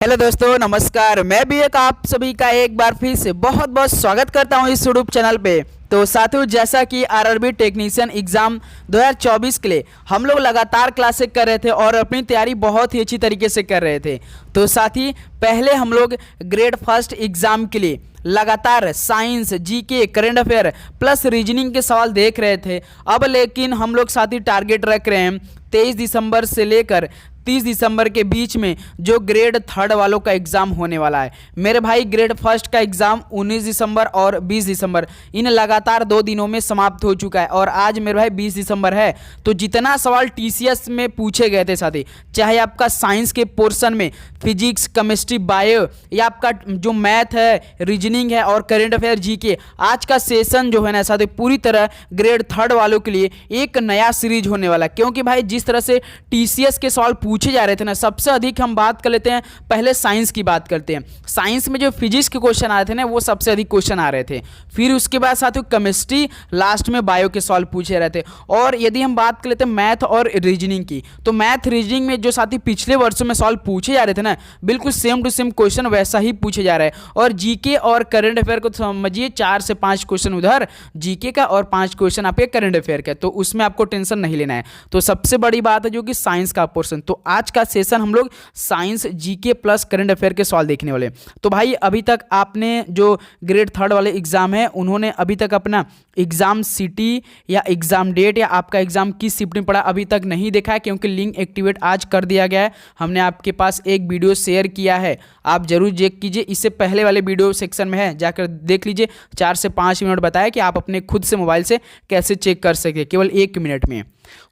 Hello दोस्तों, नमस्कार। मैं भी एक आप सभी का एक बार फिर से बहुत बहुत स्वागत करता हूं इस यूट्यूब चैनल पे। तो साथियों, जैसा कि आरआरबी टेक्नीशियन एग्जाम 2024 के लिए हम लोग लगातार क्लासेस कर रहे थे और अपनी तैयारी बहुत ही अच्छी तरीके से कर रहे थे। तो साथ ही पहले हम लोग ग्रेड फर्स्ट एग्जाम के लिए लगातार science, GK, current affair plus reasoning के सवाल देख रहे थे। अब लेकिन हम लोग साथ ही टारगेट रख रहे हैं 23 दिसंबर से लेकर 30 दिसंबर के बीच में जो ग्रेड थर्ड वालों का एग्ज़ाम होने वाला है। मेरे भाई, ग्रेड फर्स्ट का एग्ज़ाम 19 दिसंबर और 20 दिसंबर इन लगातार 2 दिनों में समाप्त हो चुका है और आज मेरे भाई 20 दिसंबर है। तो जितना सवाल टीसीएस में पूछे गए थे साथी, चाहे आपका साइंस के पोर्शन में फिजिक्स, केमिस्ट्री, बायो या आपका जो मैथ है, रीजनिंग है और करेंट अफेयर, जीके, आज का सेशन जो है ना साथी पूरी तरह ग्रेड थर्ड वालों के लिए एक नया सीरीज होने वाला है। क्योंकि भाई जिस तरह से टीसीएस के सवाल पूछे जा रहे थे ना, सबसे अधिक हम बात कर लेते हैं, पहले साइंस की बात करते हैं। साइंस में जो फिजिक्स के क्वेश्चन आ रहे थे ना, वो सबसे अधिक क्वेश्चन आ रहे थे। फिर उसके बाद साथियों केमिस्ट्री, लास्ट में बायो के सवाल पूछे रहे थे। और यदि हम बात कर लेते हैं मैथ और रीजनिंग की, तो मैथ रीजनिंग में जो साथी पिछले वर्षों में सवाल पूछे जा रहे थे ना, बिल्कुल सेम टू सेम क्वेश्चन वैसा ही पूछे जा रहा है। और जीके और करंट अफेयर को समझिए 4 से 5 क्वेश्चन उधर जीके का और 5 क्वेश्चन आपके करंट अफेयर का, तो उसमें आपको टेंशन नहीं लेना है। तो सबसे बड़ी बात है जो कि साइंस का पोर्शन, तो आज का सेशन हम लोग science, GK plus current affair के सवाल देखने वाले। तो भाई अभी तक आपने जो ग्रेड थर्ड वाले एग्जाम है, उन्होंने अभी तक अपना एग्जाम सिटी या एग्जाम डेट या आपका एग्जाम किस शिफ्ट में पड़ा अभी तक नहीं देखा है, क्योंकि लिंक एक्टिवेट आज कर दिया गया है। हमने आपके पास एक वीडियो शेयर किया है, आप जरूर चेक कीजिए। इससे पहले वाले वीडियो सेक्शन में है, जाकर देख लीजिए। 4 से 5 मिनट बताया कि आप अपने खुद से मोबाइल से कैसे चेक कर सके, केवल 1 मिनट में।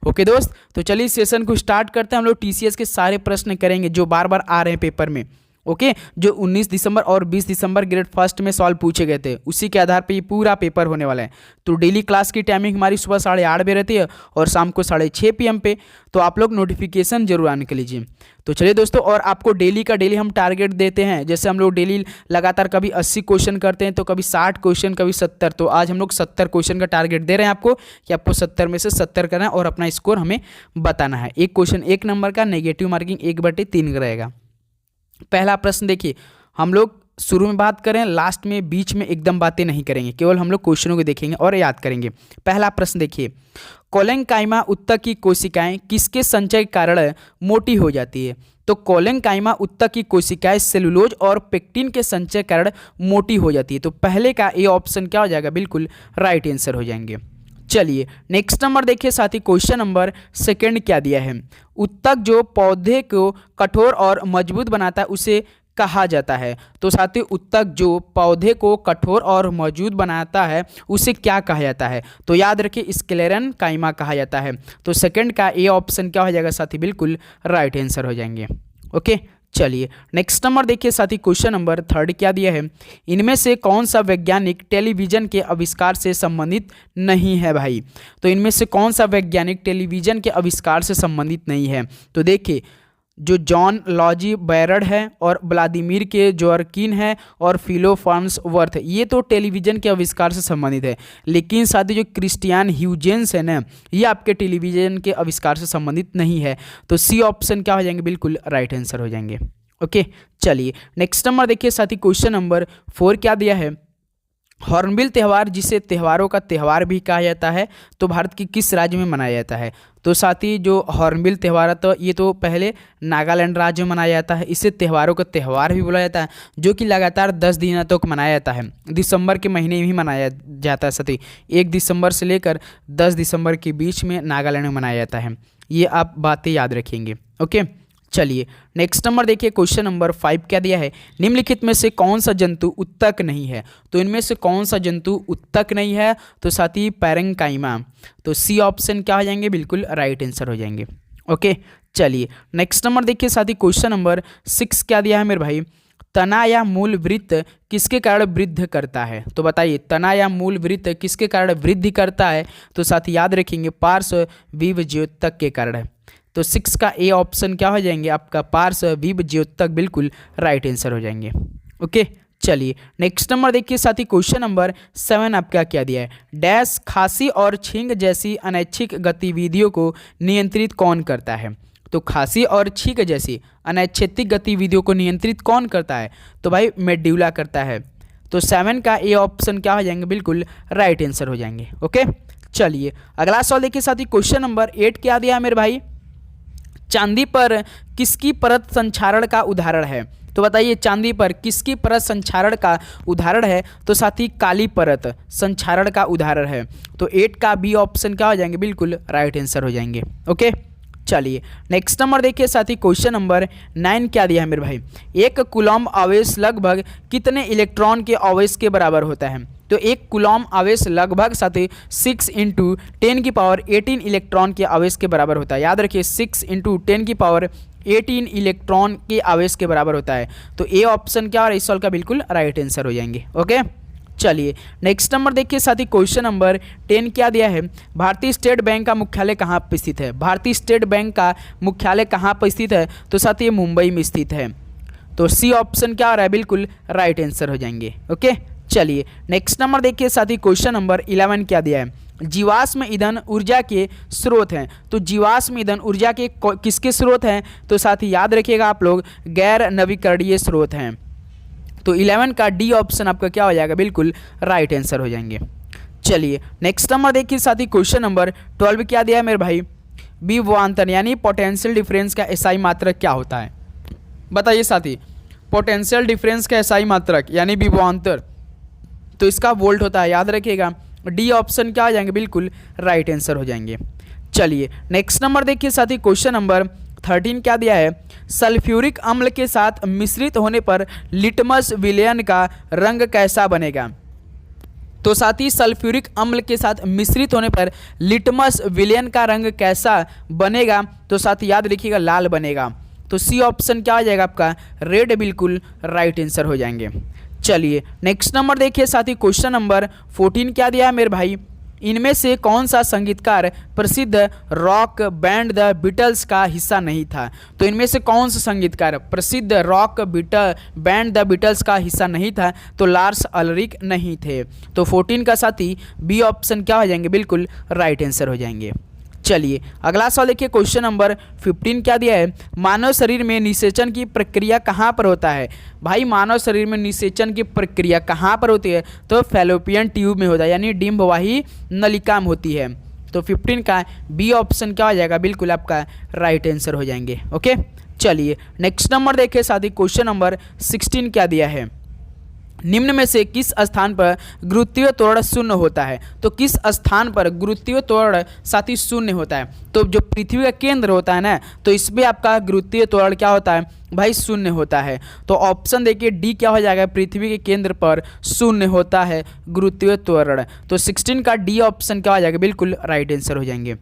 ओके दोस्त, तो चलिए सेशन को स्टार्ट करते हैं। हम लोग टीसीएस के सारे प्रश्न करेंगे जो बार बार आ रहे हैं पेपर में। ओके, जो 19 दिसंबर और 20 दिसंबर ग्रेड फर्स्ट में सवाल पूछे गए थे, उसी के आधार पे ये पूरा पेपर होने वाला है। तो डेली क्लास की टाइमिंग हमारी सुबह 8:30 बजे रहती है और शाम को 6:30 PM पे। तो आप लोग नोटिफिकेशन जरूर ऑन कर लीजिए। तो चलिए दोस्तों, और आपको डेली का डेली हम टारगेट देते हैं। जैसे हम लोग डेली लगातार कभी 80 क्वेश्चन करते हैं, तो कभी 60 क्वेश्चन, कभी 70। तो आज हम लोग 70 क्वेश्चन का टारगेट दे रहे हैं आपको कि आपको 70 में से 70 करना है और अपना स्कोर हमें बताना है। एक क्वेश्चन 1 नंबर का, नेगेटिव मार्किंग 1/3 रहेगा। पहला प्रश्न देखिए, हम लोग शुरू में बात करें, लास्ट में, बीच में एकदम बातें नहीं करेंगे, केवल हम लोग क्वेश्चनों को देखेंगे और याद करेंगे। पहला प्रश्न देखिए, कोलेंकाइमा उत्तक की कोशिकाएं किसके संचय के कारण मोटी हो जाती है? तो कोलेंकाइमा उत्तक की कोशिकाएं सेलुलोज और पेक्टिन के संचय के कारण मोटी हो जाती है। तो पहले का ए ऑप्शन क्या हो जाएगा? बिल्कुल राइट आंसर हो जाएंगे। चलिए नेक्स्ट नंबर देखिए साथी, क्वेश्चन नंबर 2 क्या दिया है? उत्तक जो पौधे को कठोर और मजबूत बनाता है उसे कहा जाता है। तो साथी उत्तक जो पौधे को कठोर और मजबूत बनाता है उसे क्या कहा जाता है? तो याद रखिए स्क्लेरन काइमा कहा जाता है। तो सेकंड का ए ऑप्शन क्या हो जाएगा साथी? बिल्कुल राइट आंसर हो जाएंगे। ओके, चलिए नेक्स्ट नंबर देखिए साथी, क्वेश्चन नंबर 3 क्या दिया है? इनमें से कौन सा वैज्ञानिक टेलीविजन के आविष्कार से संबंधित नहीं है भाई? तो इनमें से कौन सा वैज्ञानिक टेलीविजन के आविष्कार से संबंधित नहीं है? तो देखिए, जो जॉन लॉजी बैरड है और व्लादिमीर के जोरकिन है और फिलो फार्म्सवर्थ, ये तो टेलीविजन के आविष्कार से संबंधित है। लेकिन साथ ही जो क्रिस्टियन ह्यूजेंस है ना, ये आपके टेलीविजन के आविष्कार से संबंधित नहीं है। तो सी ऑप्शन क्या हो जाएंगे? बिल्कुल राइट आंसर हो जाएंगे। ओके, चलिए नेक्स्ट नंबर देखिए साथी, क्वेश्चन नंबर 4 क्या दिया है? हॉर्नबिल त्यौहार, जिसे त्योहारों का त्यौहार भी कहा जाता है, तो भारत की किस राज्य में मनाया जाता है? तो साथी जो हॉर्नबिल त्यौहार है, तो ये तो पहले नागालैंड राज्य में मनाया जाता है। इसे त्योहारों का त्यौहार भी बोला जाता है, जो कि लगातार 10 दिनों तक मनाया जाता है। दिसंबर के महीने में ही मनाया जाता है साथी, 1 दिसंबर से लेकर 10 दिसंबर के बीच में नागालैंड में मनाया जाता है। ये आप बातें याद रखेंगे। ओके, चलिए नेक्स्ट नंबर देखिए, क्वेश्चन नंबर 5 क्या दिया है? निम्नलिखित में से कौन सा जंतु उत्तक नहीं है? तो इनमें से कौन सा जंतु उत्तक नहीं है? तो साथी पैरेंकाइमा। तो सी ऑप्शन क्या हो जाएंगे? बिल्कुल राइट आंसर हो जाएंगे। ओके, चलिए नेक्स्ट नंबर देखिए साथी, क्वेश्चन नंबर 6 क्या दिया है मेरे भाई? तना या मूल वृत्त किसके कारण वृद्धि करता है? तो बताइए, तना या मूल वृत्त किसके कारण वृद्धि करता है? तो साथ याद रखेंगे पार्श्व विभज्योतक के कारण। तो 6 का ए ऑप्शन क्या हो जाएंगे? आपका पार्श्व विभज्योतक बिल्कुल राइट आंसर हो जाएंगे। ओके, चलिए नेक्स्ट नंबर देखिए साथी, क्वेश्चन नंबर 7 आपका क्या दिया है? डैश खांसी और छींक जैसी अनैच्छिक गतिविधियों को नियंत्रित कौन करता है? तो खांसी और छींक जैसी अनैच्छिक गतिविधियों को नियंत्रित कौन करता है? तो भाई मेडुला करता है। तो 7 का ए ऑप्शन क्या हो जाएंगे? बिल्कुल राइट आंसर हो जाएंगे। ओके, चलिए अगला सवाल देखिए साथी, क्वेश्चन नंबर 8 क्या दिया है मेरे भाई? चांदी पर किसकी परत संक्षारण का उदाहरण है? तो बताइए चांदी पर किसकी परत संक्षारण का उदाहरण है? तो साथी काली परत संक्षारण का उदाहरण है। तो 8 का बी ऑप्शन क्या हो जाएंगे? बिल्कुल राइट आंसर हो जाएंगे। ओके, चलिए नेक्स्ट नंबर देखिए साथी, क्वेश्चन नंबर 9 क्या दिया है मेरे भाई? एक कूलॉम आवेश लगभग कितने इलेक्ट्रॉन के आवेश के बराबर होता है? तो एक कूलॉम आवेश लगभग साथी 6 × 10⁻18 इलेक्ट्रॉन के आवेश के बराबर होता है। याद रखिए 6 × 10⁻18 इलेक्ट्रॉन के आवेश के बराबर होता है। तो ए ऑप्शन क्या और इस सवाल का बिल्कुल राइट आंसर हो जाएंगे। ओके, चलिए नेक्स्ट नंबर देखिए साथी, क्वेश्चन नंबर 10 क्या दिया है? भारतीय स्टेट बैंक का मुख्यालय कहाँ पर स्थित है? भारतीय स्टेट बैंक का मुख्यालय कहाँ पर स्थित है? तो साथी ये मुंबई में स्थित है। तो सी ऑप्शन क्या आ रहा है? बिल्कुल राइट आंसर हो जाएंगे। ओके, चलिए नेक्स्ट नंबर देखिए साथी, क्वेश्चन नंबर 11 क्या दिया है? जीवाश्म ईंधन ऊर्जा के स्रोत हैं। तो जीवाश्म ईंधन ऊर्जा के किसके स्रोत हैं? तो साथी याद रखिएगा आप लोग, गैर नवीकरणीय स्रोत हैं। तो 11 का डी ऑप्शन आपका क्या हो जाएगा? बिल्कुल राइट आंसर हो जाएंगे। चलिए नेक्स्ट नंबर देखिए साथी, क्वेश्चन नंबर 12 क्या दिया है मेरे भाई? विभवांतर यानी पोटेंशियल डिफरेंस का एसआई मात्रक क्या होता है? बताइए साथी, पोटेंशियल डिफरेंस का एसआई मात्रक यानी विभवांतर, तो इसका वोल्ट होता है। याद रखिएगा डी ऑप्शन क्या हो जाएंगे? बिल्कुल राइट आंसर हो जाएंगे। चलिए नेक्स्ट नंबर देखिए साथी, क्वेश्चन नंबर 13 क्या दिया है? सल्फ्यूरिक अम्ल के साथ मिश्रित होने पर लिटमस विलयन का रंग कैसा बनेगा? तो साथी सल्फ्यूरिक अम्ल के साथ मिश्रित होने पर लिटमस विलयन का रंग कैसा बनेगा? तो साथी याद रखिएगा लाल बनेगा। तो सी ऑप्शन क्या हो जाएगा आपका? रेड बिल्कुल राइट आंसर हो जाएंगे। चलिए नेक्स्ट नंबर देखिए साथी, क्वेश्चन नंबर 14 क्या दिया है मेरे भाई? इनमें से कौन सा संगीतकार प्रसिद्ध रॉक बैंड द बीटल्स का हिस्सा नहीं था? तो इनमें से कौन सा संगीतकार प्रसिद्ध रॉक बैंड द बीटल्स का हिस्सा नहीं था? तो लार्स अल्रिक नहीं थे। तो 14 का साथी बी ऑप्शन क्या हो जाएंगे? बिल्कुल राइट आंसर हो जाएंगे। चलिए अगला सवाल देखिए, क्वेश्चन नंबर 15 क्या दिया है? मानव शरीर में निषेचन की प्रक्रिया कहाँ पर होता है? भाई मानव शरीर में निषेचन की प्रक्रिया कहाँ पर होती है? तो फैलोपियन ट्यूब में होता है यानी डिंबवाही नलिका में होती है। तो 15 का बी ऑप्शन क्या हो जाएगा? बिल्कुल आपका राइट आंसर हो जाएंगे। ओके, चलिए नेक्स्ट नंबर देखिए साथी, क्वेश्चन नंबर 16 क्या दिया है? निम्न में से किस स्थान पर गुरुत्वीय त्वरण शून्य होता है? तो किस स्थान पर गुरुत्वीय त्वरण साथी शून्य होता है? तो जो पृथ्वी का केंद्र होता है ना, तो इसमें आपका गुरुत्वीय त्वरण क्या होता है भाई? शून्य होता है। तो ऑप्शन देखिए डी क्या हो जाएगा? पृथ्वी के केंद्र पर शून्य होता है गुरुत्वीय त्वरण। तो 16 का डी ऑप्शन क्या हो जाएगा? बिल्कुल राइट आंसर हो जाएंगे।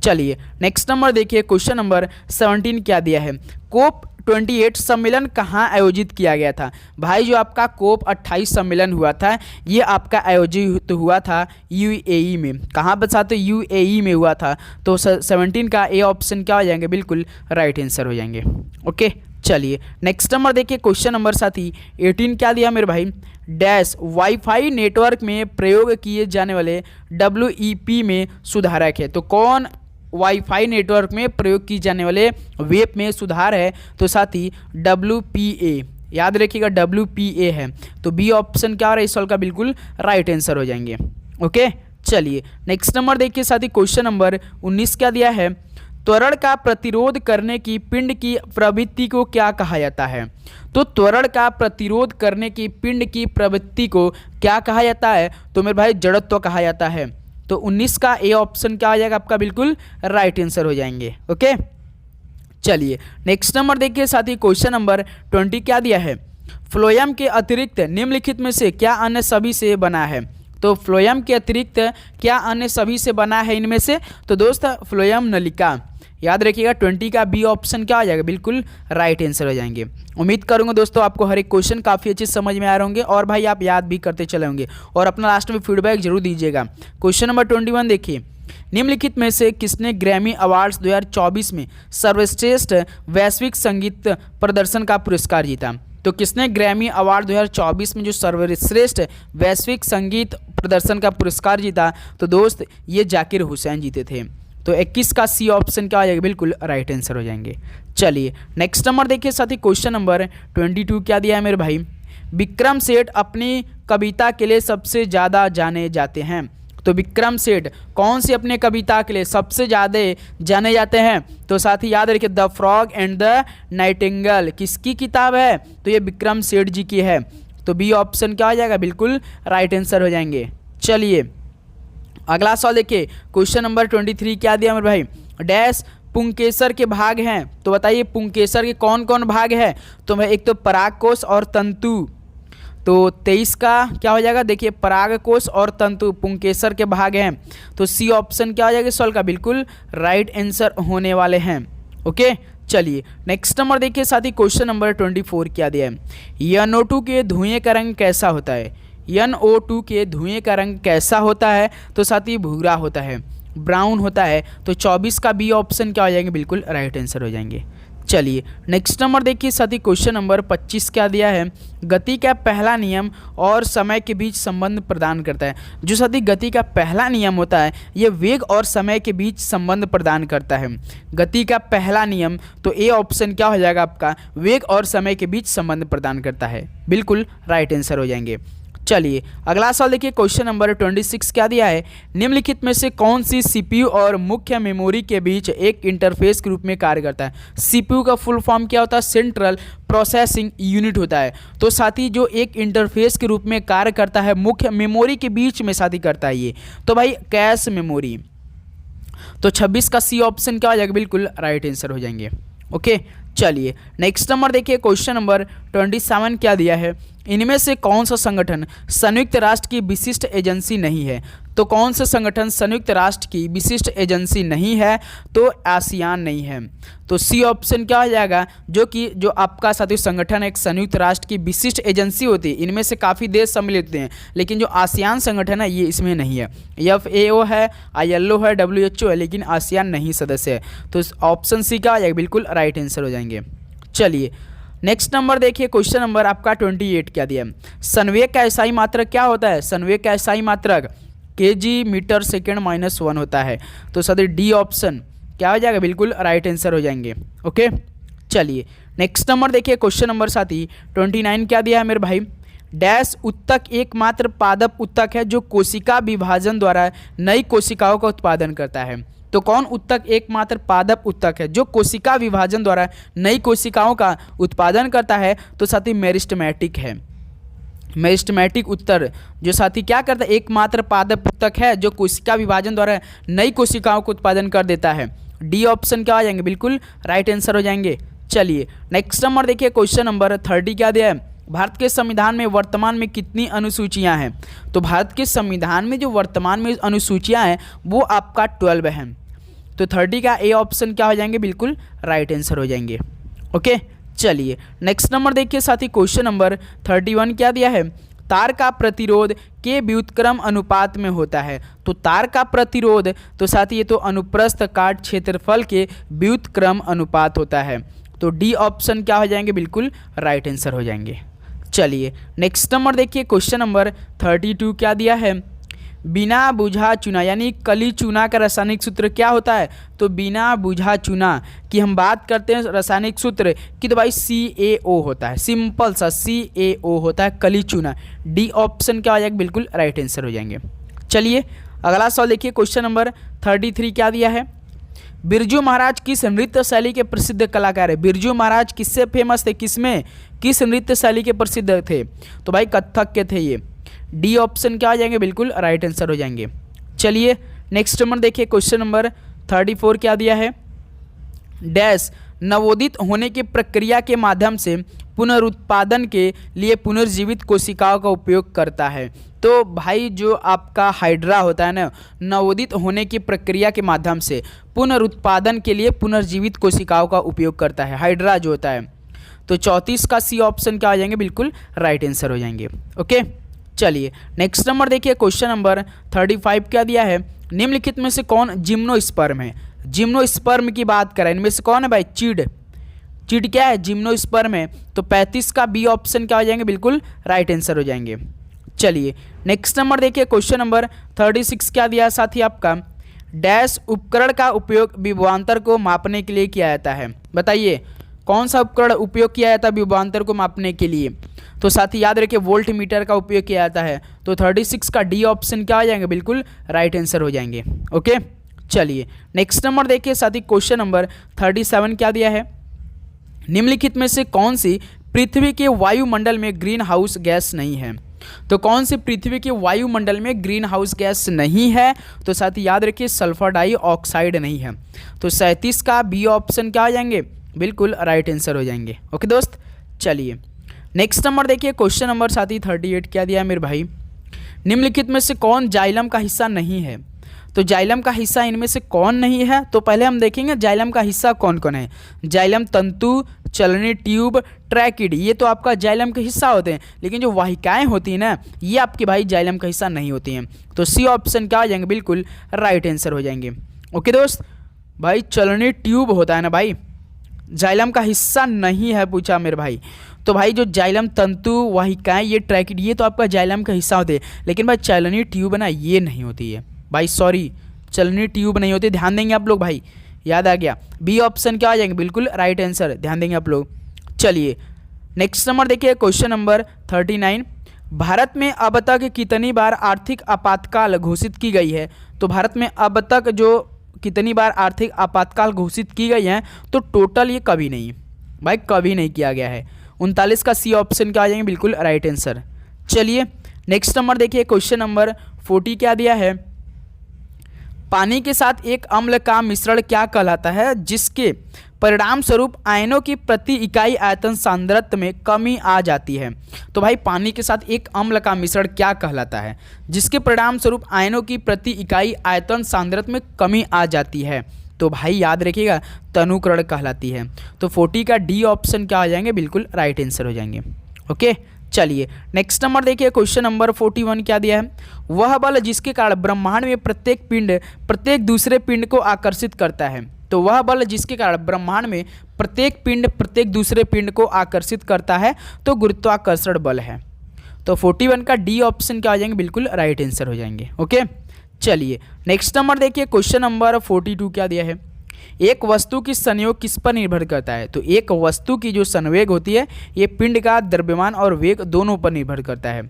चलिए नेक्स्ट नंबर देखिए, क्वेश्चन नंबर 17 क्या दिया है? कोप 28 सम्मेलन कहाँ आयोजित किया गया था? भाई जो आपका कोप 28 सम्मेलन हुआ था, ये आपका आयोजित हुआ था यूएई में। कहाँ पर साथ? यूएई में हुआ था। तो 17 का ए ऑप्शन क्या हो जाएंगे? बिल्कुल राइट आंसर हो जाएंगे। ओके, चलिए नेक्स्ट नंबर देखिए, क्वेश्चन नंबर साथी 18 क्या दिया मेरे भाई? डैश वाईफाई नेटवर्क में प्रयोग किए जाने वाले WEP में सुधारक है। तो कौन वाईफाई नेटवर्क में प्रयोग की जाने वाले वेब में सुधार है? तो साथी WPA, याद रखिएगा WPA है। तो बी ऑप्शन क्या हो रहा है? इस सवाल का बिल्कुल राइट आंसर हो जाएंगे। ओके, चलिए नेक्स्ट नंबर देखिए साथी, क्वेश्चन नंबर 19 क्या दिया है? त्वरण का प्रतिरोध करने की पिंड की प्रवृत्ति को क्या कहा जाता है? तो त्वरण का प्रतिरोध करने की पिंड की प्रवृत्ति को क्या कहा जाता है? तो मेरे भाई जड़त्व कहा जाता है। तो 19 का ए ऑप्शन क्या आ जाएगा आपका? बिल्कुल राइट आंसर हो जाएंगे। ओके, चलिए नेक्स्ट नंबर देखिए साथी, क्वेश्चन नंबर 20 क्या दिया है? फ्लोएम के अतिरिक्त निम्नलिखित में से क्या अन्य सभी से बना है? तो फ्लोएम के अतिरिक्त क्या अन्य सभी से बना है इनमें से? तो दोस्त फ्लोएम नलिका, याद रखिएगा 20 का बी ऑप्शन क्या आ जाएगा? बिल्कुल राइट आंसर हो जाएंगे। उम्मीद करूंगा दोस्तों आपको हर एक क्वेश्चन काफ़ी अच्छे समझ में आ रहे होंगे और भाई आप याद भी करते चले होंगे और अपना लास्ट में फीडबैक जरूर दीजिएगा। क्वेश्चन नंबर 21 देखिए, निम्नलिखित में से किसने ग्रैमी अवार्ड्स 2024 में सर्वश्रेष्ठ वैश्विक संगीत प्रदर्शन का पुरस्कार जीता? तो किसने ग्रैमी अवार्ड 2024 में जो सर्वश्रेष्ठ वैश्विक संगीत प्रदर्शन का पुरस्कार जीता? तो दोस्त ये जाकिर हुसैन जीते थे। तो 21 का सी ऑप्शन क्या हो जाएगा, बिल्कुल राइट आंसर हो जाएंगे। चलिए नेक्स्ट नंबर देखिए साथी, क्वेश्चन नंबर 22 क्या दिया है मेरे भाई, विक्रम सेठ अपनी कविता के लिए सबसे ज़्यादा जाने जाते हैं। तो विक्रम सेठ कौन सी अपने कविता के लिए सबसे ज़्यादा जाने जाते हैं, तो साथ ही याद रखिए the frog and the Nightingale किसकी किताब है, तो ये विक्रम सेठ जी की है। तो बी ऑप्शन क्या हो जाएगा, बिल्कुल राइट आंसर हो जाएंगे। चलिए अगला सवाल देखिए, क्वेश्चन नंबर 23 क्या दिया मेरे भाई, डैश पुंकेसर के भाग हैं। तो बताइए पुंकेसर के कौन कौन भाग है, तो भाई एक तो परागकोश और तंतु। तो 23 का क्या हो जाएगा, देखिए परागकोश और तंतु पुंकेसर के भाग हैं। तो सी ऑप्शन क्या हो जाएगा सवाल का, बिल्कुल राइट आंसर होने वाले हैं। ओके चलिए नेक्स्ट नंबर देखिए साथी, क्वेश्चन नंबर 24 क्या दिया है, NO2 के धुएं का रंग कैसा होता है। NO2 के धुएं का रंग कैसा होता है, तो साथी भूरा होता है, ब्राउन होता है। तो 24 का बी ऑप्शन क्या हो जाएंगे, बिल्कुल राइट आंसर हो जाएंगे। चलिए नेक्स्ट नंबर देखिए साथी, क्वेश्चन नंबर 25 क्या दिया है, गति का पहला नियम और समय के बीच संबंध प्रदान करता है। जो साथी गति का पहला नियम होता है ये वेग और समय के बीच संबंध प्रदान करता है। गति का पहला नियम, तो ए ऑप्शन क्या हो जाएगा आपका, वेग और समय के बीच संबंध प्रदान करता है, बिल्कुल राइट आंसर हो जाएंगे। चलिए अगला सवाल देखिए, क्वेश्चन नंबर 26 क्या दिया है, निम्नलिखित में से कौन सी CPU और मुख्य मेमोरी के बीच एक इंटरफेस के रूप में कार्य करता है। CPU का फुल फॉर्म क्या होता है, सेंट्रल प्रोसेसिंग यूनिट होता है। तो साथी जो एक इंटरफेस के रूप में कार्य करता है मुख्य मेमोरी के बीच में साथी करता है ये, तो भाई कैश मेमोरी। तो 26 का सी ऑप्शन क्या हो जाएगा, बिल्कुल राइट आंसर हो जाएंगे। ओके चलिए नेक्स्ट नंबर देखिए, क्वेश्चन नंबर 27 क्या दिया है, इनमें से कौन सा संगठन संयुक्त राष्ट्र की विशिष्ट एजेंसी नहीं है। तो कौन सा संगठन संयुक्त राष्ट्र की विशिष्ट एजेंसी नहीं है, तो आसियान नहीं है। तो सी ऑप्शन क्या हो जाएगा, जो आपका साथियों संगठन एक संयुक्त राष्ट्र की विशिष्ट एजेंसी होती है, इनमें से काफ़ी देश सम्मिलित होते हैं, लेकिन जो आसियान संगठन है ये इसमें नहीं है। FAO है, ILO है, WHO है, लेकिन आसियान नहीं सदस्य है। तो ऑप्शन सी क्या हो जाएगा, बिल्कुल राइट आंसर हो जाएंगे। चलिए नेक्स्ट नंबर देखिए, क्वेश्चन नंबर आपका 28 क्या दिया है, संवेग का एसआई मात्रक क्या होता है। संवेग का एसआई मात्रक kg मीटर सेकेंड -1 होता है। तो सर डी ऑप्शन क्या हो जाएगा, बिल्कुल राइट आंसर हो जाएंगे। ओके चलिए नेक्स्ट नंबर देखिए, क्वेश्चन नंबर साथी 29 क्या दिया है मेरे भाई, डैश उत्तक एकमात्र पादप उत्तक है जो कोशिका विभाजन द्वारा नई कोशिकाओं का उत्पादन करता है। तो कौन उत्तक एकमात्र पादप उत्तक है जो कोशिका विभाजन द्वारा नई कोशिकाओं का उत्पादन करता है, तो साथी मेरिस्टेमेटिक है। मेरिस्टेमेटिक उत्तर जो साथी क्या करता है, एकमात्र पादप उत्तक है जो कोशिका विभाजन द्वारा नई कोशिकाओं को उत्पादन कर देता है। डी ऑप्शन क्या हो जाएंगे, बिल्कुल राइट आंसर हो जाएंगे। चलिए नेक्स्ट नंबर देखिए, क्वेश्चन नंबर 30 क्या दिया है, भारत के संविधान में वर्तमान में कितनी अनुसूचियां हैं। तो भारत के संविधान में जो वर्तमान में अनुसूचियां हैं वो आपका 12 हैं। तो 30 का ए ऑप्शन क्या हो जाएंगे, बिल्कुल राइट आंसर हो जाएंगे। ओके चलिए नेक्स्ट नंबर देखिए साथी, क्वेश्चन नंबर 31 क्या दिया है, तार का प्रतिरोध के व्युत्क्रम अनुपात में होता है। तो तार का प्रतिरोध, तो साथी ये तो अनुप्रस्थ काट क्षेत्रफल के व्युत्क्रम अनुपात होता है। तो डी ऑप्शन क्या हो जाएंगे, बिल्कुल राइट आंसर हो जाएंगे। चलिए नेक्स्ट नंबर देखिए, क्वेश्चन नंबर 32 क्या दिया है, बिना बुझा चुना यानी कली चूना का रासायनिक सूत्र क्या होता है। तो बिना बुझा चुना की हम बात करते हैं रासायनिक सूत्र की, तो भाई CaO होता है, सिंपल सा CaO होता है कली चूना। डी ऑप्शन क्या हो जाएगा, बिल्कुल राइट आंसर हो जाएंगे। चलिए अगला सवाल देखिए, क्वेश्चन नंबर 33 क्या दिया है, बिरजू महाराज किस नृत्य शैली के प्रसिद्ध कलाकार है। बिरजू महाराज किससे फेमस थे, किस नृत्य शैली के प्रसिद्ध थे। तो भाई कथक के थे ये। डी ऑप्शन क्या आ जाएंगे, बिल्कुल राइट आंसर हो जाएंगे। चलिए नेक्स्ट नंबर देखिए, क्वेश्चन नंबर 34 क्या दिया है, डैश नवोदित होने की प्रक्रिया के माध्यम से पुनरुत्पादन के लिए पुनर्जीवित कोशिकाओं का उपयोग करता है। तो भाई जो आपका हाइड्रा होता है ना, नवोदित होने की प्रक्रिया के माध्यम से पुनरुत्पादन के लिए पुनर्जीवित कोशिकाओं का उपयोग करता है, हाइड्रा जो होता है। तो 34 का सी ऑप्शन क्या हो जाएंगे, बिल्कुल राइट आंसर हो जाएंगे। ओके चलिए नेक्स्ट नंबर देखिए, क्वेश्चन नंबर 35 क्या दिया है, निम्नलिखित में से कौन जिम्नोस्पर्म है। जिम्नोस्पर्म की बात करें, इनमें से कौन है भाई, चीड क्या है, जिम्नोस्पर्म है। तो 35 का बी ऑप्शन क्या हो जाएंगे, बिल्कुल राइट आंसर हो जाएंगे। चलिए नेक्स्ट नंबर देखिए, क्वेश्चन नंबर 36 क्या दिया साथी आपका, डैश उपकरण का उपयोग विभवांतर को मापने के लिए किया जाता है। बताइए कौन सा उपकरण उपयोग किया जाता है विभवांतर को मापने के लिए? तो साथी याद रखिए वोल्ट मीटर का उपयोग किया जाता है। तो 36 का डी ऑप्शन क्या हो जाएंगे? बिल्कुल राइट आंसर हो जाएंगे। ओके चलिए नेक्स्ट नंबर देखिए साथी, क्वेश्चन नंबर 37 क्या दिया है? निम्नलिखित में से कौन सी पृथ्वी के वायुमंडल में ग्रीन हाउस गैस नहीं है? तो कौन सी पृथ्वी के वायुमंडल में ग्रीन हाउस गैस नहीं है? तो साथ ही याद रखिए सल्फर डाइऑक्साइड नहीं है। तो 37 का बी ऑप्शन क्या हो जाएंगे? बिल्कुल राइट आंसर हो जाएंगे। ओके दोस्त चलिए नेक्स्ट नंबर देखिए, क्वेश्चन नंबर साथी 38 क्या दिया है मेरे भाई? निम्नलिखित में से कौन जाइलम का हिस्सा नहीं है? तो जाइलम का हिस्सा इनमें से कौन नहीं है? तो पहले हम देखेंगे जाइलम का हिस्सा कौन कौन है। जाइलम तंतु, चलनी ट्यूब, ट्रैकिड, ये तो आपका जाइलम के हिस्सा होते हैं, लेकिन जो वाहिकाएं होती हैं ना ये आपके भाई जाइलम का हिस्सा नहीं होती हैं। तो सी ऑप्शन क्या हो जाएंगे? बिल्कुल राइट आंसर हो जाएंगे। ओके दोस्त भाई चलनी ट्यूब होता है ना भाई, जाइलम का हिस्सा नहीं है पूछा मेरे भाई। तो भाई जो जाइलम तंतु, वाहिकाएं, ये ट्रैकिड, ये तो आपका जाइलम का हिस्सा होते हैं, लेकिन भाई चलनी ट्यूब ना ये नहीं होती है भाई, सॉरी चलनी ट्यूब नहीं होती। ध्यान देंगे आप लोग भाई, याद आ गया। बी ऑप्शन क्या आ जाएंगे? बिल्कुल राइट आंसर, ध्यान देंगे आप लोग। चलिए नेक्स्ट नंबर देखिए, क्वेश्चन नंबर 39, भारत में अब तक कितनी बार आर्थिक आपातकाल घोषित की गई है? तो भारत में अब तक जो कितनी बार आर्थिक आपातकाल घोषित की गई है? तो टोटल ये कभी नहीं भाई, कभी नहीं किया गया है। 39 का सी ऑप्शन क्या आ जाएंगे? बिल्कुल राइट आंसर। चलिए नेक्स्ट नंबर देखिए, क्वेश्चन नंबर 40 क्या दिया है? पानी के साथ एक अम्ल का मिश्रण क्या कहलाता है जिसके परिणाम स्वरूप आयनों की प्रति इकाई आयतन सांद्रता में कमी आ जाती है? तो भाई पानी के साथ एक अम्ल का मिश्रण क्या कहलाता है जिसके परिणाम स्वरूप आयनों की प्रति इकाई आयतन सांद्रता में कमी आ जाती है? तो भाई याद रखिएगा तनुकरण कहलाती है। तो 40 का डी ऑप्शन क्या हो जाएंगे? बिल्कुल राइट आंसर हो जाएंगे। ओके चलिए नेक्स्ट नंबर देखिए, क्वेश्चन नंबर 41 क्या दिया है? वह बल जिसके कारण ब्रह्मांड में प्रत्येक पिंड प्रत्येक दूसरे पिंड को आकर्षित करता है। तो वह बल जिसके कारण ब्रह्मांड में प्रत्येक पिंड प्रत्येक दूसरे पिंड को आकर्षित करता है तो गुरुत्वाकर्षण बल है। तो 41 का डी ऑप्शन क्या हो जाएंगे? बिल्कुल राइट आंसर हो जाएंगे। ओके चलिए नेक्स्ट नंबर देखिए, क्वेश्चन नंबर 42 क्या दिया है? एक वस्तु की संयोग किस पर निर्भर करता है? तो एक वस्तु की जो संवेग होती है ये पिंड का द्रव्यमान और वेग दोनों पर निर्भर करता है।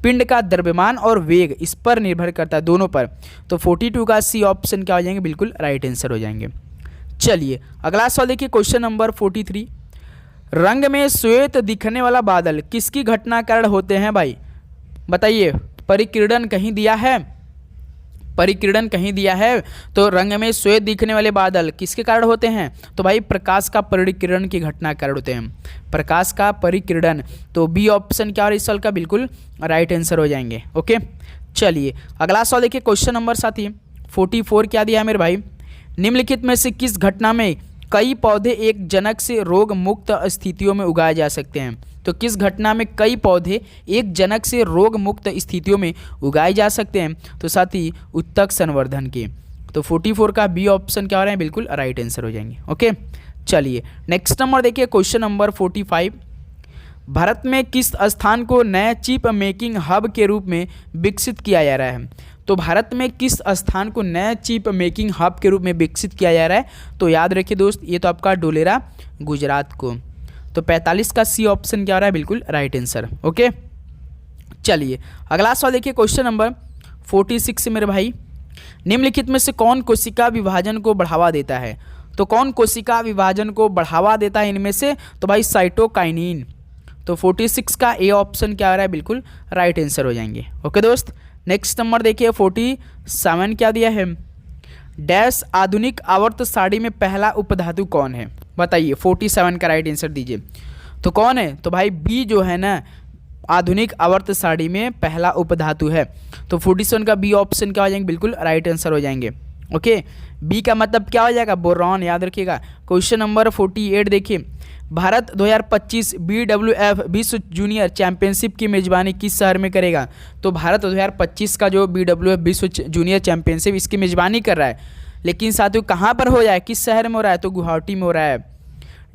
पिंड का द्रव्यमान और वेग इस पर निर्भर करता है, दोनों पर। तो 42 का सी ऑप्शन क्या हो जाएंगे? बिल्कुल राइट आंसर हो जाएंगे। चलिए अगला सवाल देखिए, क्वेश्चन नंबर 43, रंग में श्वेत दिखने वाला बादल किसकी घटना कारण होते हैं भाई? बताइए परिकिरण कहीं दिया है? परिकिरण कहीं दिया है? तो रंग में श्वेत दिखने वाले बादल किसके कारण होते हैं? तो भाई प्रकाश का परिकिरण की घटना कारण होते हैं, प्रकाश का परिकिरण। तो बी ऑप्शन क्या और इस सवाल का बिल्कुल राइट आंसर हो जाएंगे। ओके चलिए अगला सवाल देखिए, क्वेश्चन नंबर 44 क्या दिया है मेरे भाई? निम्नलिखित में से किस घटना में कई पौधे एक जनक से रोग मुक्त स्थितियों में उगाए जा सकते हैं? तो किस घटना में कई पौधे एक जनक से रोग मुक्त स्थितियों में उगाए जा सकते हैं? तो साथ ही उत्तक संवर्धन के। तो 44 का बी ऑप्शन क्या हो रहा है? बिल्कुल राइट आंसर हो जाएंगे। ओके चलिए नेक्स्ट नंबर देखिए, क्वेश्चन नंबर 45, भारत में किस स्थान को नए चिप मेकिंग हब के रूप में विकसित किया जा रहा है? तो भारत में किस स्थान को नए चिप मेकिंग हब के रूप में विकसित किया जा रहा है? तो याद रखिए दोस्त ये तो आपका डोलेरा गुजरात को। तो 45 का सी ऑप्शन क्या हो रहा है? बिल्कुल राइट आंसर। ओके चलिए अगला सवाल देखिए, क्वेश्चन नंबर 46 मेरे भाई, निम्नलिखित में से कौन कोशिका विभाजन को बढ़ावा देता है? तो कौन कोशिका विभाजन को बढ़ावा देता है इनमें से? तो भाई साइटोकाइनिन। तो 46 का ए ऑप्शन क्या आ रहा है? बिल्कुल राइट आंसर हो जाएंगे। ओके दोस्त नेक्स्ट नंबर देखिए, 47 क्या दिया है? डैश आधुनिक आवर्त सारणी में पहला उपधातु कौन है? बताइए 47 का राइट आंसर दीजिए। तो कौन है? तो भाई बी जो है ना आधुनिक आवर्त सारणी में पहला उपधातु है। तो 47 का बी ऑप्शन क्या हो जाएंगे? बिल्कुल राइट आंसर हो जाएंगे। ओके बी का मतलब क्या हो जाएगा? बोरॉन, याद रखिएगा। क्वेश्चन नंबर 48 देखिए, भारत 2025 BWF विश्व जूनियर चैंपियनशिप की मेजबानी किस शहर में करेगा? तो भारत 2025 का जो BWF विश्व जूनियर चैंपियनशिप इसकी मेजबानी कर रहा है, लेकिन साथियों कहाँ पर हो रहा है, किस शहर में हो रहा है? तो गुवाहाटी में हो रहा है।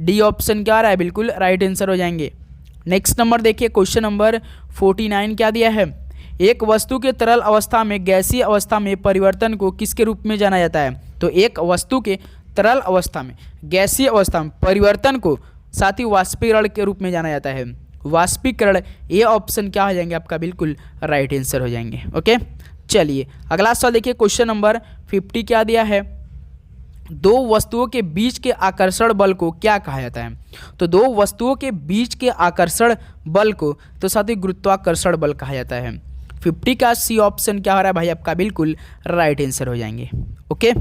डी ऑप्शन क्या आ रहा है? बिल्कुल राइट आंसर हो जाएंगे। नेक्स्ट नंबर देखिए, क्वेश्चन नंबर 49 क्या दिया है? एक वस्तु के तरल अवस्था में गैसीय अवस्था में परिवर्तन को किसके रूप में जाना जाता है? तो एक वस्तु के तरल अवस्था में गैसीय अवस्था में परिवर्तन को साथ ही वाष्पीकरण के रूप में जाना जाता है। वाष्पीकरण, ये ऑप्शन क्या हो जाएंगे आपका? बिल्कुल राइट आंसर हो जाएंगे। ओके, चलिए अगला सवाल देखिए, क्वेश्चन नंबर 50 क्या दिया है? दो वस्तुओं के बीच के आकर्षण बल को क्या कहा जाता है? तो दो वस्तुओं के बीच के आकर्षण बल को तो साथ ही गुरुत्वाकर्षण बल कहा जाता है। 50 का सी ऑप्शन क्या हो रहा है भाई आपका? बिल्कुल राइट आंसर हो जाएंगे। ओके,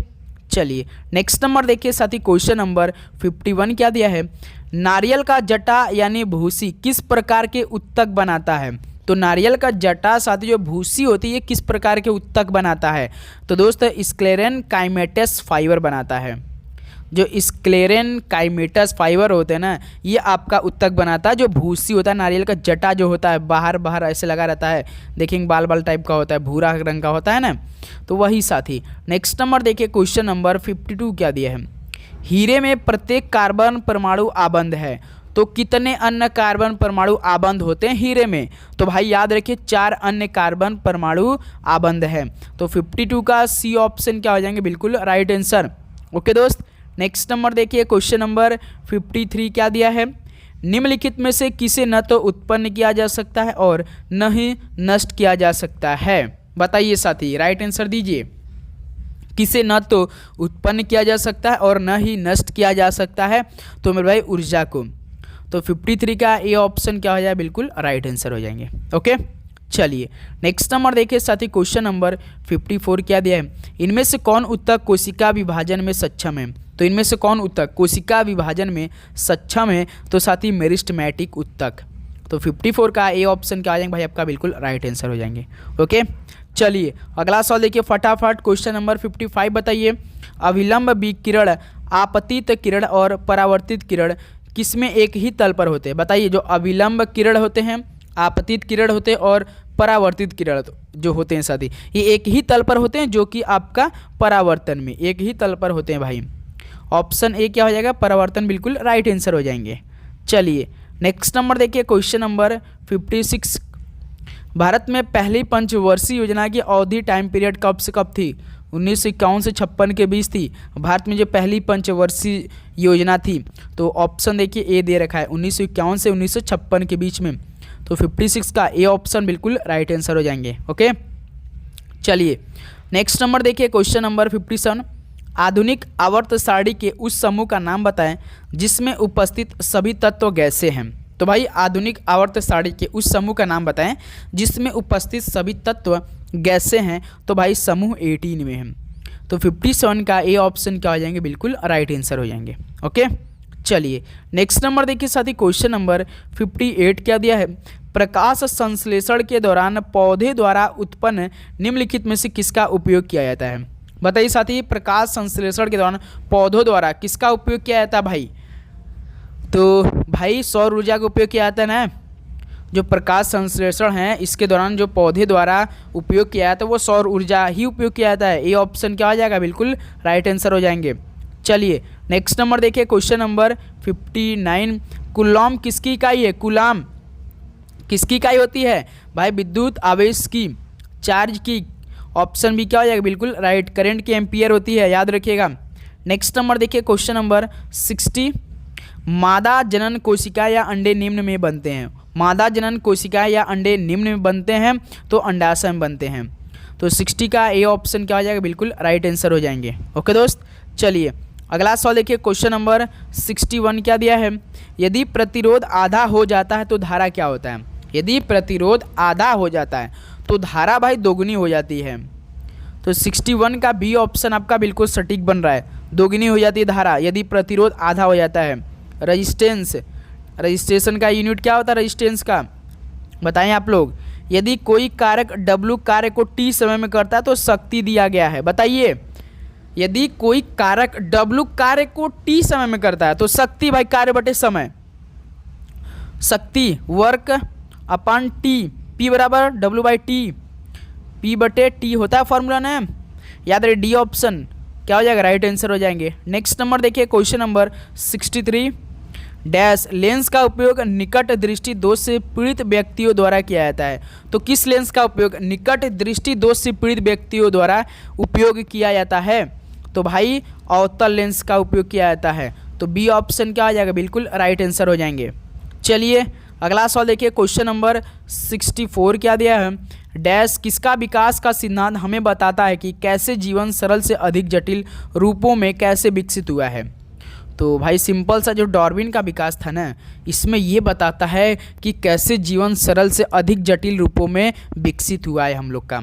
चलिए नेक्स्ट नंबर देखिए साथी, क्वेश्चन नंबर 51 क्या दिया है? नारियल का जटा यानी भूसी किस प्रकार के उत्तक बनाता है? तो नारियल का जटा साथी जो भूसी होती है किस प्रकार के उत्तक बनाता है? तो दोस्त स्क्लेरेन काइमेटस फाइबर बनाता है। जो स्क्लेरेन काइमेटस फाइबर होते हैं ना, ये आपका उत्तक बनाता है। जो भूसी होता है, नारियल का जटा जो होता है बाहर बाहर ऐसे लगा रहता है, देखेंगे बाल बाल टाइप का होता है, भूरा रंग का होता है ना, तो वही साथी। नेक्स्ट नंबर देखिए, क्वेश्चन नंबर 52 क्या दिया है? हीरे में प्रत्येक कार्बन परमाणु आबंध है, तो कितने अन्य कार्बन परमाणु आबंध होते हैं हीरे में? तो भाई याद रखिए 4 अन्य कार्बन परमाणु आबंध है। तो 52 का सी ऑप्शन क्या हो जाएंगे? बिल्कुल राइट आंसर। ओके दोस्त, नेक्स्ट नंबर देखिए, क्वेश्चन नंबर 53 क्या दिया है? निम्नलिखित में से किसे न तो उत्पन्न किया जा सकता है और न ही नष्ट किया जा सकता है? बताइए साथी, राइट आंसर दीजिए। किसे न तो उत्पन्न किया जा सकता है और न ही नष्ट किया जा सकता है? तो मेरे भाई ऊर्जा को। तो 53 का ए ऑप्शन क्या हो जाए? बिल्कुल राइट आंसर हो जाएंगे। ओके, चलिए नेक्स्ट नंबर देखिए साथी, क्वेश्चन नंबर 54 क्या दिया है? इनमें से कौन उत्तक कोशिका विभाजन में सक्षम है? तो इनमें से कौन उत्तक कोशिका विभाजन में सक्षम है? तो साथी मेरिस्टेमेटिक उत्तक। तो 54 का ए ऑप्शन क्या आ जाएंगे भाई आपका? बिल्कुल राइट आंसर हो जाएंगे। ओके, चलिए अगला सवाल देखिए फटाफट, क्वेश्चन नंबर 55 बताइए। अभिलंब विकिरण, आपतित किरण और परावर्तित किरण किसमें एक ही तल पर होते हैं? बताइए। जो अभिलंब किरण होते हैं, आपतित किरण होते हैं और परावर्तित किरण जो होते हैं साथी, ये एक ही तल पर होते हैं, जो कि आपका परावर्तन में एक ही तल पर होते हैं भाई। ऑप्शन ए क्या हो जाएगा? परावर्तन, बिल्कुल राइट आंसर हो जाएंगे। चलिए नेक्स्ट नंबर देखिए, क्वेश्चन नंबर 56। भारत में पहली पंचवर्षीय योजना की अवधि टाइम पीरियड कब से कब थी? 1951 से 56 के बीच थी भारत में जो पहली पंचवर्षीय योजना थी। तो ऑप्शन देखिए ए दे रखा है, 1951 से 1956 के बीच में। तो 56 का ए ऑप्शन बिल्कुल राइट आंसर हो जाएंगे। ओके, चलिए नेक्स्ट नंबर देखिए, क्वेश्चन नंबर 57। आधुनिक आवर्त सारणी के उस समूह का नाम बताएं जिसमें उपस्थित सभी तत्व गैसें हैं। तो भाई आधुनिक आवर्त सारणी के उस समूह का नाम बताएं जिसमें उपस्थित सभी तत्व गैसें हैं। तो भाई समूह 18 में है। तो 57 का ए ऑप्शन क्या हो जाएंगे? बिल्कुल राइट आंसर हो जाएंगे। ओके, चलिए नेक्स्ट नंबर देखिए साथी, क्वेश्चन नंबर 58 क्या दिया है? प्रकाश संश्लेषण के दौरान पौधे द्वारा उत्पन्न निम्नलिखित में से किसका उपयोग किया जाता है? बताइए साथी, प्रकाश संश्लेषण के दौरान पौधों द्वारा किसका उपयोग किया जाता है भाई? तो भाई सौर ऊर्जा का उपयोग किया जाता है ना। जो प्रकाश संश्लेषण है इसके दौरान जो पौधे द्वारा उपयोग किया जाता है वो सौर ऊर्जा ही उपयोग किया जाता है। ये ऑप्शन क्या हो जाएगा? बिल्कुल राइट आंसर हो जाएंगे। चलिए नेक्स्ट नंबर देखिए, क्वेश्चन नंबर 59। कूलॉम किसकी इकाई है? कूलॉम किसकी इकाई होती है भाई? विद्युत आवेश की, चार्ज की। ऑप्शन भी क्या हो जाएगा? बिल्कुल राइट, करंट की एम्पियर होती है, याद रखिएगा। नेक्स्ट नंबर देखिए, क्वेश्चन नंबर 60। मादा जनन कोशिका या अंडे निम्न में बनते हैं? मादा जनन कोशिका या अंडे निम्न में बनते हैं तो अंडाशय में बनते हैं। तो 60 का ए ऑप्शन क्या हो जाएगा? बिल्कुल राइट आंसर हो जाएंगे। ओके दोस्त, चलिए अगला सवाल देखिए, क्वेश्चन नंबर 61 क्या दिया है? यदि प्रतिरोध आधा हो जाता है तो धारा क्या होता है? यदि प्रतिरोध आधा हो जाता है तो धारा भाई दोगुनी हो जाती है। तो 61 का बी ऑप्शन आपका बिल्कुल सटीक बन रहा है, दोगुनी हो जाती है धारा यदि प्रतिरोध आधा हो जाता है। रजिस्टेंस, रजिस्ट्रेशन का यूनिट क्या होता है रजिस्टेंस का? बताएं आप लोग। यदि कोई कारक W कार्य को T समय में करता है तो शक्ति दिया गया है। बताइए, यदि कोई कारक W कार्य को T समय में करता है तो शक्ति भाई कार्य बटे समय, शक्ति वर्क अपन T, P बराबर W/T, P बटे T होता है फॉर्मूला ना, याद रहे। डी ऑप्शन क्या हो जाएगा? राइट आंसर हो जाएंगे। नेक्स्ट नंबर देखिए, क्वेश्चन नंबर 63। डैश लेंस का उपयोग निकट दृष्टि दोष से पीड़ित व्यक्तियों द्वारा किया जाता है। तो किस लेंस का उपयोग निकट दृष्टि दोष से पीड़ित व्यक्तियों द्वारा उपयोग किया जाता है? तो भाई अवतल लेंस का उपयोग किया जाता है। तो बी ऑप्शन क्या आ जाएगा? बिल्कुल राइट आंसर हो जाएंगे। चलिए अगला सवाल देखिए, क्वेश्चन नंबर 64 क्या दिया है? डैश किसका विकास का सिद्धांत हमें बताता है कि कैसे जीवन सरल से अधिक जटिल रूपों में कैसे विकसित हुआ है? तो भाई सिंपल सा जो डार्विन का विकास था ना, इसमें ये बताता है कि कैसे जीवन सरल से अधिक जटिल रूपों में विकसित हुआ है हम लोग का।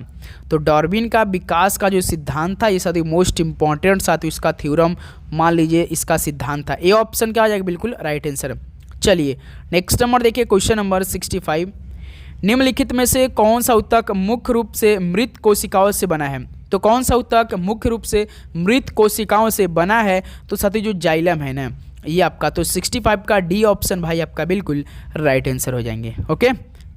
तो डार्विन का विकास का जो सिद्धांत था, ये साथ ही मोस्ट इंपॉर्टेंट साथ ही इसका थ्योरम मान लीजिए इसका सिद्धांत था। ए ऑप्शन क्या आ जाएगा? बिल्कुल राइट आंसर। चलिए नेक्स्ट नंबर देखिए, क्वेश्चन नंबर 65। निम्नलिखित में से कौन सा ऊतक मुख्य रूप से मृत कोशिकाओं से बना है? तो कौन सा ऊतक मुख्य रूप से मृत कोशिकाओं से बना है? तो साथी जो जाइलम है ना, ये आपका तो 65 का डी ऑप्शन भाई आपका बिल्कुल राइट आंसर हो जाएंगे। ओके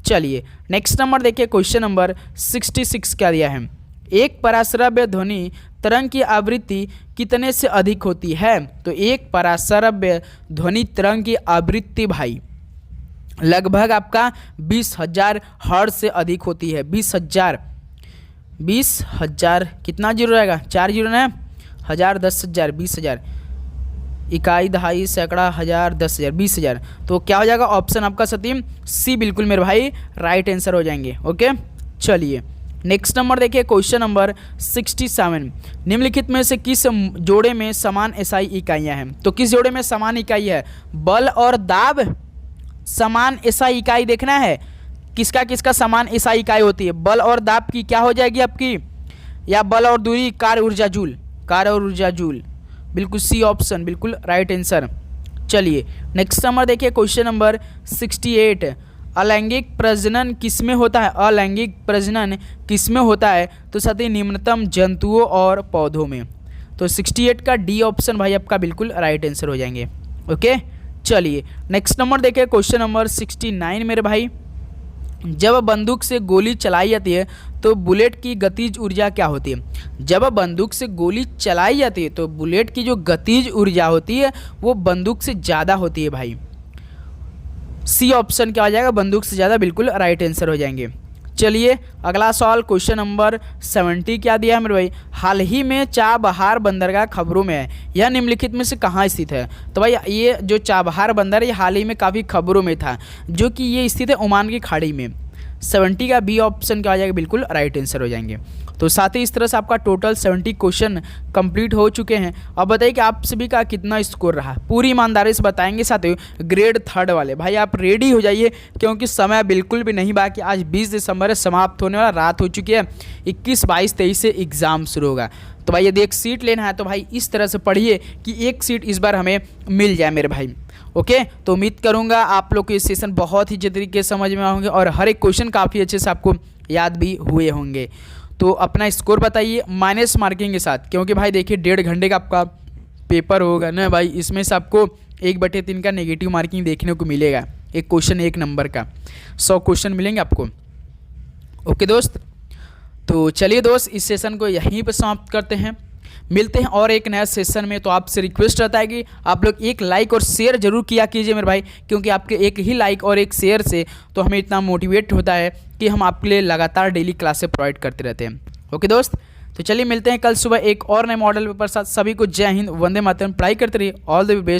चलिए नेक्स्ट नंबर देखिए, क्वेश्चन नंबर 66 क्या दिया है? एक पराश्रव्य ध्वनि तरंग की आवृत्ति कितने से अधिक होती है? तो एक पराश्रव्य ध्वनि तरंग की आवृत्ति भाई लगभग आपका 20,000 हर्ट्ज से अधिक होती है। 20,000 कितना जीरो रहेगा? 4 जीरो ना, 1000, 10,000, 20,000, इकाई दहाई सैकड़ा हज़ार 10,000 20,000। तो क्या हो जाएगा ऑप्शन आपका सतीम सी बिल्कुल मेरे भाई राइट आंसर हो जाएंगे। ओके चलिए नेक्स्ट नंबर देखिए, क्वेश्चन नंबर 67। निम्नलिखित में से किस जोड़े में समान एसआई इकाइयाँ हैं? तो किस जोड़े में समान इकाई है? बल और दाब समान एसआई इकाई देखना है। किसका किसका समान एसआई इकाई होती है? बल और दाब की क्या हो जाएगी आपकी? या बल और दूरी कार्य ऊर्जा जूल, कार्य और ऊर्जा जूल, बिल्कुल सी ऑप्शन बिल्कुल राइट आंसर। चलिए नेक्स्ट नंबर देखिए, क्वेश्चन नंबर 68। अलैंगिक प्रजनन किसमें होता है? अलैंगिक प्रजनन किसमें होता है? तो साथ ही निम्नतम जंतुओं और पौधों में। तो 68 का डी ऑप्शन भाई आपका बिल्कुल राइट आंसर हो जाएंगे। ओके चलिए नेक्स्ट नंबर देखिए, क्वेश्चन नंबर 69 मेरे भाई। जब बंदूक से गोली चलाई जाती है तो बुलेट की गतिज ऊर्जा क्या होती है? जब बंदूक से गोली चलाई जाती है तो बुलेट की जो गतिज ऊर्जा होती है वो बंदूक से ज़्यादा होती है भाई। सी ऑप्शन क्या हो जाएगा? बंदूक से ज़्यादा बिल्कुल राइट आंसर हो जाएंगे। चलिए अगला सवाल, क्वेश्चन नंबर 70 क्या दिया है मेरे भाई? हाल ही में चाबहार बंदरगाह खबरों में है, यह निम्नलिखित में से कहाँ स्थित है? तो भाई ये जो चाबहार बंदर है ये हाल ही में काफ़ी खबरों में था, जो कि ये स्थित है ओमान की खाड़ी में। 70 का बी ऑप्शन क्या हो जाएगा? बिल्कुल राइट आंसर हो जाएंगे। तो साथ ही इस तरह से आपका टोटल 70 क्वेश्चन कंप्लीट हो चुके हैं। अब बताइए कि आप सभी का कितना स्कोर रहा, पूरी ईमानदारी से बताएंगे। साथियों ग्रेड 3 वाले भाई आप रेडी हो जाइए, क्योंकि समय बिल्कुल भी नहीं बाकी। आज 20 दिसंबर है, समाप्त होने वाला, रात हो चुकी है। 21, 22, 23 से एग्ज़ाम शुरू होगा। तो भाई यदि एक सीट लेना है तो भाई इस तरह से पढ़िए कि एक सीट इस बार हमें मिल जाए मेरे भाई। ओके तो उम्मीद करूंगा आप लोग को ये सेशन बहुत ही अच्छे तरीके से समझ में होंगे और हर एक क्वेश्चन काफ़ी अच्छे से आपको याद भी हुए होंगे। तो अपना स्कोर बताइए माइनस मार्किंग के साथ, क्योंकि भाई देखिए 1.5 घंटे का आपका पेपर होगा ना भाई, इसमें से आपको 1/3 का नेगेटिव मार्किंग देखने को मिलेगा। एक क्वेश्चन 1 नंबर का 100 क्वेश्चन मिलेंगे आपको। ओके दोस्त, तो चलिए दोस्त इस सेशन को यहीं पर समाप्त करते हैं, मिलते हैं और एक नया सेशन में। तो आपसे रिक्वेस्ट रहता है कि आप लोग एक लाइक और शेयर जरूर किया कीजिए मेरे भाई, क्योंकि आपके एक ही लाइक और एक शेयर से तो हमें इतना मोटिवेट होता है कि हम आपके लिए लगातार डेली क्लासेस प्रोवाइड करते रहते हैं। ओके दोस्त, तो चलिए मिलते हैं कल सुबह एक और नए मॉडल पेपर साथ। सभी को जय हिंद, वंदे मातरम, पढ़ाई करते रहिए, ऑल द बेस्ट।